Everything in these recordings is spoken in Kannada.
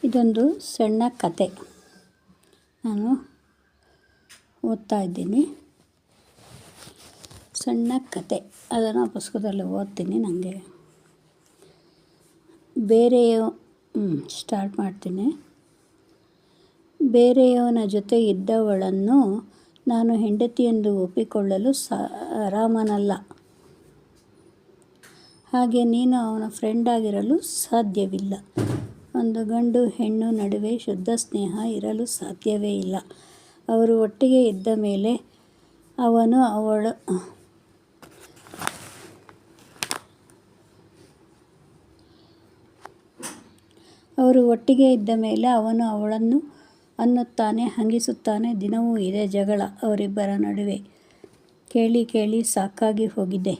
ಇದೊಂದು ಸಣ್ಣ ಕತೆ ನಾನು ಓದ್ತಾ ಇದ್ದೀನಿ. ಸಣ್ಣ ಕತೆ ಅದನ್ನು ಪುಸ್ತಕದಲ್ಲಿ ಓದ್ತೀನಿ. ನನಗೆ ಸ್ಟಾರ್ಟ್ ಮಾಡ್ತೀನಿ. ಬೇರೆಯವನ ಜೊತೆ ಇದ್ದವಳನ್ನು ನಾನು ಹೆಂಡತಿಯೆಂದು ಒಪ್ಪಿಕೊಳ್ಳಲು ರಾಮನಲ್ಲ. ಹಾಗೆ ನೀನು ಅವನ ಫ್ರೆಂಡ್ ಆಗಿರಲು ಸಾಧ್ಯವಿಲ್ಲ. ಒಂದು ಗಂಡು ಹೆಣ್ಣು ನಡುವೆ ಶುದ್ಧ ಸ್ನೇಹ ಇರಲು ಸಾಧ್ಯವೇ ಇಲ್ಲ. ಅವರು ಒಟ್ಟಿಗೆ ಇದ್ದ ಮೇಲೆ ಅವನು ಅವಳನ್ನು ಅನ್ನುತ್ತಾನೆ, ಹಂಗಿಸುತ್ತಾನೆ. ದಿನವೂ ಇದೇ ಜಗಳ ಅವರಿಬ್ಬರ ನಡುವೆ. ಕೇಳಿ ಕೇಳಿ ಸಾಕಾಗಿ ಹೋಗಿದೆ.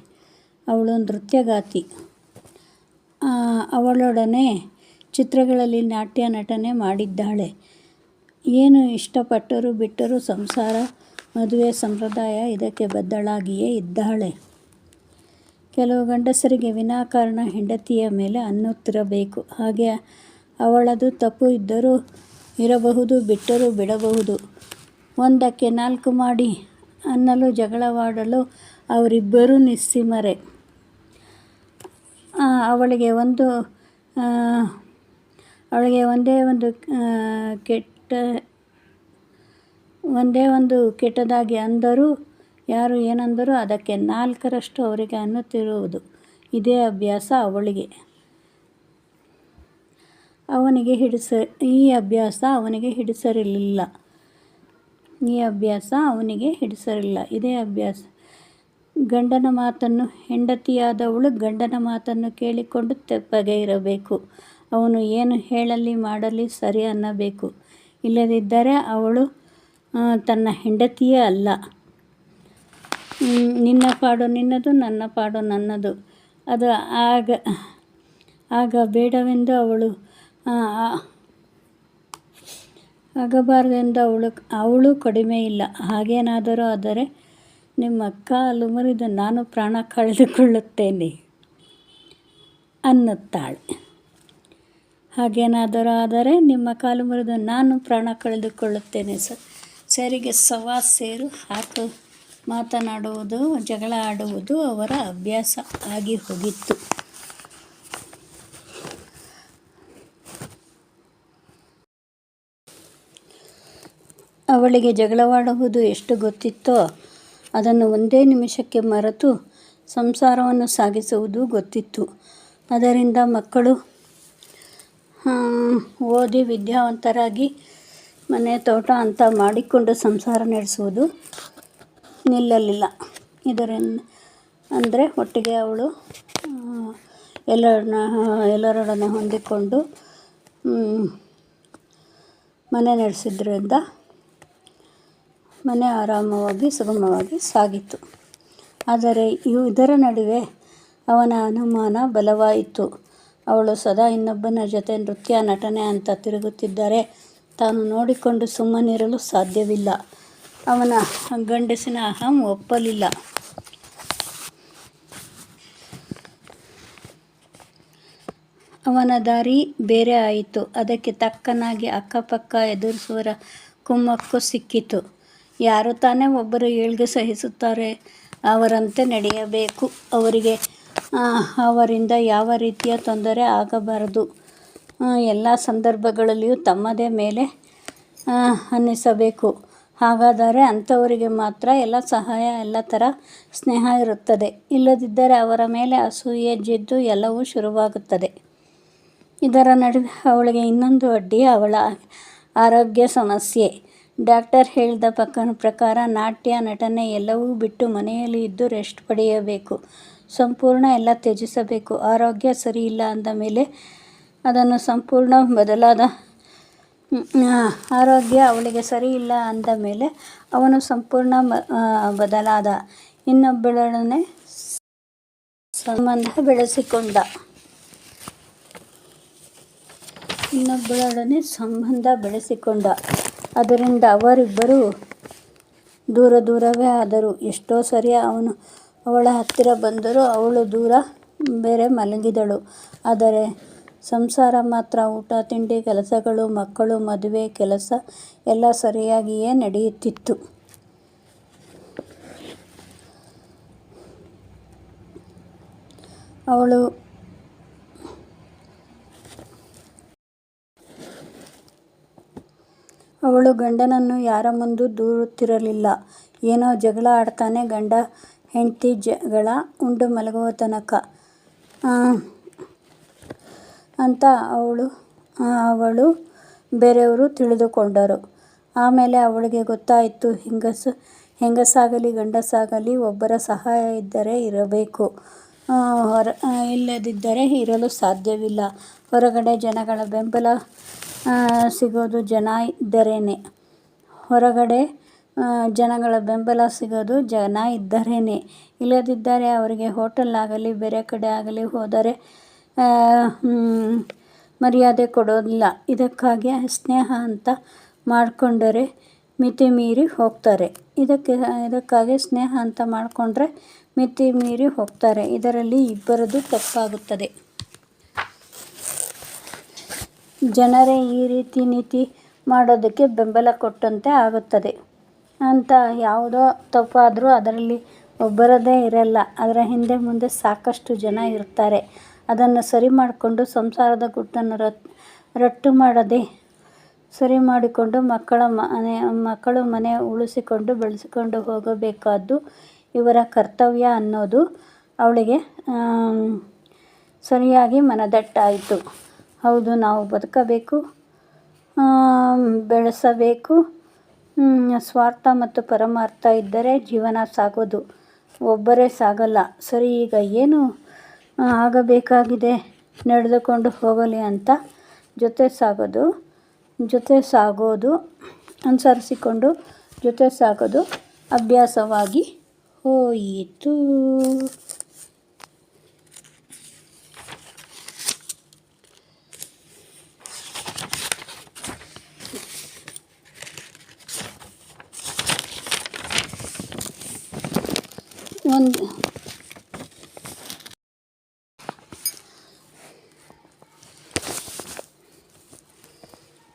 ಅವಳು ನೃತ್ಯಗಾತಿ. ಅವಳೊಡನೆ ಚಿತ್ರಗಳಲ್ಲಿ ನಾಟ್ಯ ನಟನೆ ಮಾಡಿದ್ದಾಳೆ. ಏನು ಇಷ್ಟಪಟ್ಟರೂ ಬಿಟ್ಟರೂ ಸಂಸಾರ, ಮದುವೆ ಸಂಪ್ರದಾಯ ಇದಕ್ಕೆ ಬದ್ಧಳಾಗಿಯೇ ಇದ್ದಾಳೆ. ಕೆಲವು ಗಂಡಸರಿಗೆ ವಿನಾಕಾರಣ ಹೆಂಡತಿಯ ಮೇಲೆ ಅನ್ನುತ್ತಿರಬೇಕು. ಹಾಗೆ ಅವಳದು ತಪ್ಪು ಇದ್ದರೂ ಇರಬಹುದು, ಬಿಟ್ಟರೂ ಬಿಡಬಹುದು. ಒಂದಕ್ಕೆ ನಾಲ್ಕು ಮಾಡಿ ಅನ್ನಲು ಜಗಳವಾಡಲು ಅವರಿಬ್ಬರೂ ನಿಸ್ಸೀಮರೇ. ಅವಳಿಗೆ ಒಂದೇ ಒಂದು ಕೆಟ್ಟದಾಗಿ ಅಂದರೂ ಯಾರು ಏನಂದರೂ ಅದಕ್ಕೆ ನಾಲ್ಕರಷ್ಟು ಅವರಿಗೆ ಅನ್ನುತ್ತಿರುವುದು. ಇದೇ ಅಭ್ಯಾಸ ಅವಳಿಗೆ. ಈ ಅಭ್ಯಾಸ ಅವನಿಗೆ ಹಿಡಿಸಿರಲಿಲ್ಲ. ಇದೇ ಅಭ್ಯಾಸ ಹೆಂಡತಿಯಾದವಳು ಗಂಡನ ಮಾತನ್ನು ಕೇಳಿಕೊಂಡು ತೆಪ್ಪಗೆ ಇರಬೇಕು. ಅವನು ಏನು ಹೇಳಲಿ ಮಾಡಲಿ ಸರಿ ಅನ್ನಬೇಕು. ಇಲ್ಲದಿದ್ದರೆ ಅವಳು ತನ್ನ ಹೆಂಡತಿಯೇ ಅಲ್ಲ. ನಿನ್ನ ಪಾಡು ನಿನ್ನದು, ನನ್ನ ಪಾಡು ನನ್ನದು. ಅದು ಆಗಬೇಡವೆಂದು ಆಗಬಾರದೆಂದು ಅವಳು ಕಡಿಮೆ ಇಲ್ಲ. ಹಾಗೇನಾದರೂ ಆದರೆ ನಿಮ್ಮ ಕಾಲು ಮುರಿದು ನಾನು ಪ್ರಾಣ ಕಳೆದುಕೊಳ್ಳುತ್ತೇನೆ ಅನ್ನುತ್ತಾಳೆ. ಸರಿಗೆ ಸವಾ ಸೇರು ಹಾಕು ಮಾತನಾಡುವುದು, ಜಗಳ ಆಡುವುದು ಅವರ ಅಭ್ಯಾಸ ಆಗಿ ಹೋಗಿತ್ತು. ಅವಳಿಗೆ ಜಗಳವಾಡುವುದು ಎಷ್ಟು ಗೊತ್ತಿತ್ತೋ ಅದನ್ನು ಒಂದೇ ನಿಮಿಷಕ್ಕೆ ಮರೆತು ಸಂಸಾರವನ್ನು ಸಾಗಿಸುವುದು ಗೊತ್ತಿತ್ತು. ಅದರಿಂದ ಮಕ್ಕಳು ಓದಿ ವಿದ್ಯಾವಂತರಾಗಿ ಮನೆ ತೋಟ ಅಂತ ಮಾಡಿಕೊಂಡು ಸಂಸಾರ ನಡೆಸುವುದು ನಿಲ್ಲಲಿಲ್ಲ. ಅಂದರೆ ಒಟ್ಟಿಗೆ ಅವಳು ಎಲ್ಲರೊಡನೆ ಹೊಂದಿಕೊಂಡು ಮನೆ ನಡೆಸಿದ್ರಿಂದ ಮನೆ ಆರಾಮವಾಗಿ ಸುಗಮವಾಗಿ ಸಾಗಿತ್ತು. ಆದರೆ ಇದರ ನಡುವೆ ಅವನ ಅನುಮಾನ ಬಲವಾಯಿತು. ಅವಳು ಸದಾ ಇನ್ನೊಬ್ಬನ ಜೊತೆ ನೃತ್ಯ ನಟನೆ ಅಂತ ತಿರುಗುತ್ತಿದ್ದರೆ ತಾನು ನೋಡಿಕೊಂಡು ಸುಮ್ಮನಿರಲು ಸಾಧ್ಯವಿಲ್ಲ. ಅವನ ಗಂಡಸಿನ ಅಹಂ ಒಪ್ಪಲಿಲ್ಲ. ಅವನ ದಾರಿ ಬೇರೆ ಆಯಿತು. ಅದಕ್ಕೆ ತಕ್ಕನಾಗಿ ಅಕ್ಕಪಕ್ಕ ಎದುರಿಸುವರ ಕುಮ್ಮಕ್ಕು ಸಿಕ್ಕಿತು. ಯಾರು ತಾನೇ ಒಬ್ಬರು ಏಳ್ಗೆ ಸಹಿಸುತ್ತಾರೆ, ಅವರಂತೆ ನಡೆಯಬೇಕು. ಅವರಿಂದ ಯಾವ ರೀತಿಯ ತೊಂದರೆ ಆಗಬಾರದು. ಎಲ್ಲ ಸಂದರ್ಭಗಳಲ್ಲಿಯೂ ತಮ್ಮದೇ ಮೇಲೆ ಅನ್ನಿಸಬೇಕು. ಹಾಗಾದರೆ ಅಂಥವರಿಗೆ ಮಾತ್ರ ಎಲ್ಲ ಸಹಾಯ, ಎಲ್ಲ ಥರ ಸ್ನೇಹ ಇರುತ್ತದೆ. ಇಲ್ಲದಿದ್ದರೆ ಅವರ ಮೇಲೆ ಅಸೂಯೆ, ಜಿದ್ದು ಎಲ್ಲವೂ ಶುರುವಾಗುತ್ತದೆ. ಇದರ ನಡುವೆ ಅವಳಿಗೆ ಇನ್ನೊಂದು ಅಡ್ಡಿ, ಅವಳ ಆರೋಗ್ಯ ಸಮಸ್ಯೆ. ಡಾಕ್ಟರ್ ಹೇಳಿದ ಪ್ರಕಾರ ನಾಟ್ಯ ನಟನೆ ಎಲ್ಲವೂ ಬಿಟ್ಟು ಮನೆಯಲ್ಲಿ ಇದ್ದು ರೆಸ್ಟ್ ಪಡೆಯಬೇಕು. ಸಂಪೂರ್ಣ ಎಲ್ಲ ತ್ಯಜಿಸಬೇಕು. ಆರೋಗ್ಯ ಸರಿಯಿಲ್ಲ ಅಂದ ಮೇಲೆ ಆರೋಗ್ಯ ಅವಳಿಗೆ ಸರಿಯಿಲ್ಲ ಅಂದ ಮೇಲೆ ಅವನು ಸಂಪೂರ್ಣ ಬದಲಾದ. ಇನ್ನೊಬ್ಬಳೊಡನೆ ಸಂಬಂಧ ಬೆಳೆಸಿಕೊಂಡ. ಅದರಿಂದ ಅವರಿಬ್ಬರೂ ದೂರವೇ ಆದರು. ಎಷ್ಟೋ ಸರಿ ಅವನು ಅವಳ ಹತ್ತಿರ ಬಂದರೂ ಅವಳು ದೂರ ಬೇರೆ ಮಲಗಿದಳು. ಆದರೆ ಸಂಸಾರ ಮಾತ್ರ ಊಟ ತಿಂಡಿ ಕೆಲಸಗಳು ಮಕ್ಕಳು ಮದುವೆ ಕೆಲಸ ಎಲ್ಲ ಸರಿಯಾಗಿಯೇ ನಡೆಯುತ್ತಿತ್ತು. ಅವಳು ಗಂಡನನ್ನು ಯಾರ ಮುಂದೂ ದೂರುತ್ತಿರಲಿಲ್ಲ. ಏನೋ ಜಗಳ ಆಡ್ತಾನೆ ಗಂಡ ಹೆಂಡ್ತಿ ಜಗಳ ಉಂಡು ಮಲಗುವ ತನಕ ಅಂತ ಅವಳು ಬೇರೆಯವರು ತಿಳಿದುಕೊಂಡರು. ಆಮೇಲೆ ಅವಳಿಗೆ ಗೊತ್ತಾಯಿತು, ಹೆಂಗಸಾಗಲಿ ಗಂಡಸಾಗಲಿ ಒಬ್ಬರ ಸಹಾಯ ಇದ್ದರೆ ಇರಬೇಕು, ಇಲ್ಲದಿದ್ದರೆ ಇರಲು ಸಾಧ್ಯವಿಲ್ಲ. ಹೊರಗಡೆ ಜನಗಳ ಬೆಂಬಲ ಸಿಗೋದು ಜನ ಇದ್ದರೇನೆ. ಇಲ್ಲದಿದ್ದರೆ ಅವರಿಗೆ ಹೋಟೆಲ್ ಆಗಲಿ ಬೇರೆ ಕಡೆ ಆಗಲಿ ಹೋದರೆ ಮರ್ಯಾದೆ ಕೊಡೋದಿಲ್ಲ. ಇದಕ್ಕಾಗಿ ಸ್ನೇಹ ಅಂತ ಮಾಡಿಕೊಂಡರೆ ಮಿತಿ ಮೀರಿ ಹೋಗ್ತಾರೆ. ಇದರಲ್ಲಿ ಇಬ್ಬರದು ತಪ್ಪಾಗುತ್ತದೆ. ಜನರೇ ಈ ರೀತಿ ನೀತಿ ಮಾಡೋದಕ್ಕೆ ಬೆಂಬಲ ಕೊಟ್ಟಂತೆ ಆಗುತ್ತದೆ ಅಂತ. ಯಾವುದೋ ತಪ್ಪಾದರೂ ಅದರಲ್ಲಿ ಒಬ್ಬರದೇ ಇರಲ್ಲ, ಅದರ ಹಿಂದೆ ಮುಂದೆ ಸಾಕಷ್ಟು ಜನ ಇರ್ತಾರೆ. ಅದನ್ನು ಸರಿ ಮಾಡಿಕೊಂಡು ಸಂಸಾರದ ಗುಟ್ಟನ್ನು ರಟ್ಟು ಮಾಡದೆ ಸರಿ ಮಾಡಿಕೊಂಡು ಮಕ್ಕಳು ಮನೆ ಉಳಿಸಿಕೊಂಡು ಬೆಳೆಸಿಕೊಂಡು ಹೋಗಬೇಕಾದ್ದು ಇವರ ಕರ್ತವ್ಯ ಅನ್ನೋದು ಅವಳಿಗೆ ಸರಿಯಾಗಿ ಮನದಟ್ಟಾಯಿತು. ಹೌದು, ನಾವು ಬದುಕಬೇಕು, ಬೆಳೆಸಬೇಕು. ಸ್ವಾರ್ಥ ಮತ್ತು ಪರಮಾರ್ಥ ಇದ್ದರೆ ಜೀವನ ಸಾಗೋದು, ಒಬ್ಬರೇ ಸಾಗಲ್ಲ. ಸರಿ, ಈಗ ಏನು ಆಗಬೇಕಾಗಿದೆ, ನಡೆದುಕೊಂಡು ಹೋಗಲಿ ಅಂತ ಅನುಸರಿಸಿಕೊಂಡು ಜೊತೆ ಸಾಗೋದು ಅಭ್ಯಾಸವಾಗಿ ಹೋಯಿತು.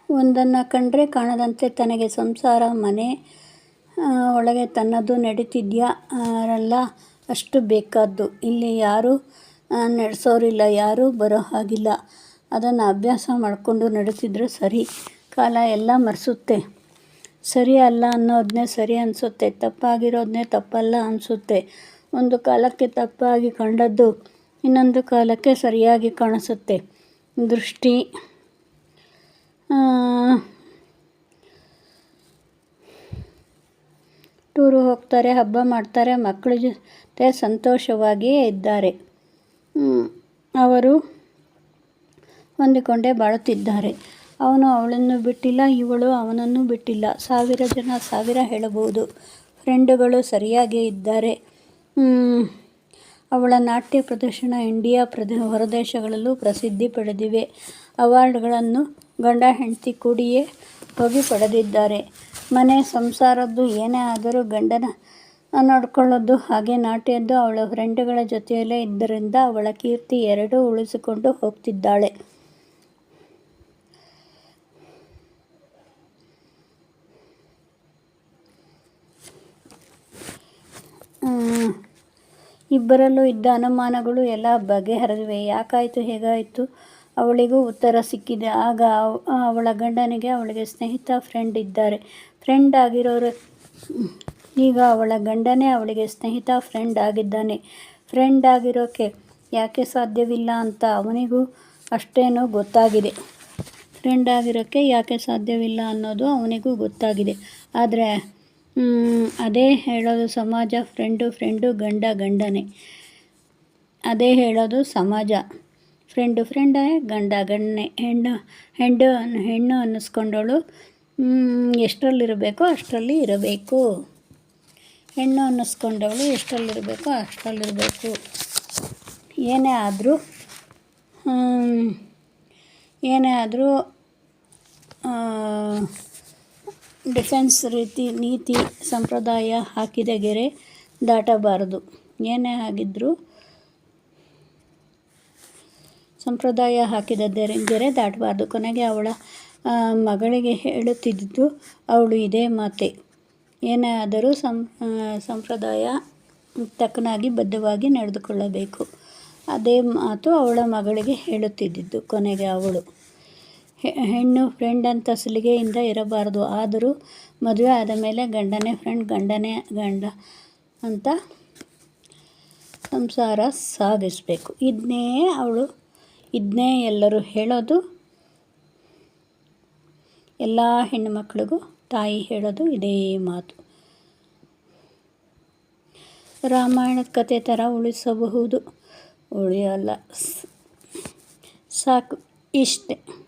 ಒಂದನ್ನು ಕಂಡ್ರೆ ಕಾಣದಂತೆ ತನಗೆ ಸಂಸಾರ ಮನೆ ಒಳಗೆ ತನ್ನದು ನಡೀತಿದೆಯಲ್ಲ ಅಷ್ಟು ಬೇಕಾದ್ದು. ಇಲ್ಲಿ ಯಾರೂ ನಡೆಸೋರಿಲ್ಲ, ಯಾರೂ ಬರೋ ಹಾಗಿಲ್ಲ. ಅದನ್ನು ಅಭ್ಯಾಸ ಮಾಡಿಕೊಂಡು ನಡೆಸಿದ್ರೆ ಸರಿ. ಕಾಲ ಎಲ್ಲ ಮರೆಸುತ್ತೆ. ಸರಿ ಅಲ್ಲ ಅನ್ನೋದನ್ನೇ ಸರಿ ಅನಿಸುತ್ತೆ, ತಪ್ಪಾಗಿರೋದನ್ನೇ ತಪ್ಪಲ್ಲ ಅನಿಸುತ್ತೆ. ಒಂದು ಕಾಲಕ್ಕೆ ತಪ್ಪಾಗಿ ಕಂಡದ್ದು ಇನ್ನೊಂದು ಕಾಲಕ್ಕೆ ಸರಿಯಾಗಿ ಕಾಣಿಸುತ್ತೆ. ದೃಷ್ಟಿ ಟೂರು ಹೋಗ್ತಾರೆ, ಹಬ್ಬ ಮಾಡ್ತಾರೆ, ಮಕ್ಕಳ ಜೊತೆ ಸಂತೋಷವಾಗಿಯೇ ಇದ್ದಾರೆ. ಅವರು ಹೊಂದಿಕೊಂಡೇ ಬಾಳುತ್ತಿದ್ದಾರೆ. ಅವನು ಅವಳನ್ನು ಬಿಟ್ಟಿಲ್ಲ, ಇವಳು ಅವನನ್ನು ಬಿಟ್ಟಿಲ್ಲ. 1000 ಜನ 1000 ಹೇಳಬಹುದು. ಫ್ರೆಂಡುಗಳು ಸರಿಯಾಗೇ ಇದ್ದಾರೆ. ಅವಳ ನಾಟ್ಯ ಪ್ರದರ್ಶನ ಇಂಡಿಯಾ ಹೊರದೇಶಗಳಲ್ಲೂ ಪ್ರಸಿದ್ಧಿ ಪಡೆದಿವೆ. ಅವಾರ್ಡ್ಗಳನ್ನು ಗಂಡ ಹೆಂಡತಿ ಕೂಡಿಯೇ ಹೋಗಿ ಪಡೆದಿದ್ದಾರೆ. ಮನೆ ಸಂಸಾರದ್ದು ಏನೇ ಆದರೂ ಗಂಡನ ನೋಡ್ಕೊಳ್ಳೋದು ಹಾಗೆ ನಾಟ್ಯದ್ದು ಅವಳ ಫ್ರೆಂಡುಗಳ ಜೊತೆಯಲ್ಲೇ ಇದ್ದರಿಂದ ಅವಳ ಕೀರ್ತಿ ಎರಡೂ ಉಳಿಸಿಕೊಂಡು ಹೋಗ್ತಿದ್ದಾಳೆ. ಇಬ್ಬರಲ್ಲೂ ಇದ್ದ ಅನುಮಾನಗಳು ಎಲ್ಲ ಬಗೆಹರಿದಿವೆ. ಯಾಕಾಯಿತು, ಹೇಗಾಯಿತು? ಅವಳಿಗೂ ಉತ್ತರ ಸಿಕ್ಕಿದೆ. ಆಗ ಅವಳ ಗಂಡನಿಗೆ ಅವಳಿಗೆ ಸ್ನೇಹಿತ ಫ್ರೆಂಡ್ ಇದ್ದಾರೆ. ಫ್ರೆಂಡ್ ಆಗಿರೋರು ಈಗ ಅವಳ ಗಂಡನೇ ಅವಳಿಗೆ ಸ್ನೇಹಿತ ಫ್ರೆಂಡ್ ಆಗಿದ್ದಾನೆ. ಫ್ರೆಂಡ್ ಆಗಿರೋಕ್ಕೆ ಯಾಕೆ ಸಾಧ್ಯವಿಲ್ಲ ಅಂತ ಅವನಿಗೂ ಅಷ್ಟೇನೋ ಗೊತ್ತಾಗಿದೆ. ಫ್ರೆಂಡ್ ಆಗಿರೋಕ್ಕೆ ಯಾಕೆ ಸಾಧ್ಯವಿಲ್ಲ ಅನ್ನೋದು ಅವನಿಗೂ ಗೊತ್ತಾಗಿದೆ. ಆದರೆ ಅದೇ ಹೇಳೋದು ಸಮಾಜ. ಫ್ರೆಂಡು ಗಂಡನೇ. ಅದೇ ಹೇಳೋದು ಸಮಾಜ. ಫ್ರೆಂಡೇ, ಗಂಡನೇ. ಹೆಣ್ಣು ಅನ್ನಿಸ್ಕೊಂಡವಳು ಎಷ್ಟರಲ್ಲಿರಬೇಕೋ ಅಷ್ಟರಲ್ಲಿ ಇರಬೇಕು. ಹೆಣ್ಣು ಅನ್ನಿಸ್ಕೊಂಡವಳು ಎಷ್ಟರಲ್ಲಿರಬೇಕೋ ಅಷ್ಟರಲ್ಲಿರಬೇಕು. ಏನೇ ಆದರೂ ಡಿಫೆನ್ಸ್ ನೀತಿ ಸಂಪ್ರದಾಯ ಹಾಕಿದ ಗೆರೆ ದಾಟಬಾರದು. ಏನೇ ಆಗಿದ್ರೂ ಸಂಪ್ರದಾಯ ಹಾಕಿದ ಗೆರೆ ದಾಟಬಾರ್ದು. ಕೊನೆಗೆ ಅವಳ ಮಗಳಿಗೆ ಹೇಳುತ್ತಿದ್ದು ಅವಳು ಇದೇ ಮಾತೆ. ಏನೇ ಆದರೂ ಸಂಪ್ರದಾಯ ತಕ್ಕನಾಗಿ ಬದ್ಧವಾಗಿ ನಡೆದುಕೊಳ್ಳಬೇಕು. ಅದೇ ಮಾತು ಅವಳ ಮಗಳಿಗೆ ಹೇಳುತ್ತಿದ್ದಿದ್ದು. ಕೊನೆಗೆ ಅವಳು ಹೆಣ್ಣು ಫ್ರೆಂಡ್ ಅಂತ ಸಲಿಗೆಯಿಂದ ಇರಬಾರ್ದು. ಆದರೂ ಮದುವೆ ಆದ ಮೇಲೆ ಗಂಡನೇ ಫ್ರೆಂಡ್, ಗಂಡನೇ ಗಂಡ ಅಂತ ಸಂಸಾರ ಸಾಗಿಸಬೇಕು. ಇದನ್ನೇ ಎಲ್ಲರೂ ಹೇಳೋದು. ಎಲ್ಲ ಹೆಣ್ಣುಮಕ್ಕಳಿಗೂ ತಾಯಿ ಹೇಳೋದು ಇದೇ ಮಾತು. ರಾಮಾಯಣದ ಕತೆ ಥರ ಉಳಿಸಬಹುದು, ಉಳಿಯೋಲ್ಲ. ಸಾಕು, ಇಷ್ಟೇ.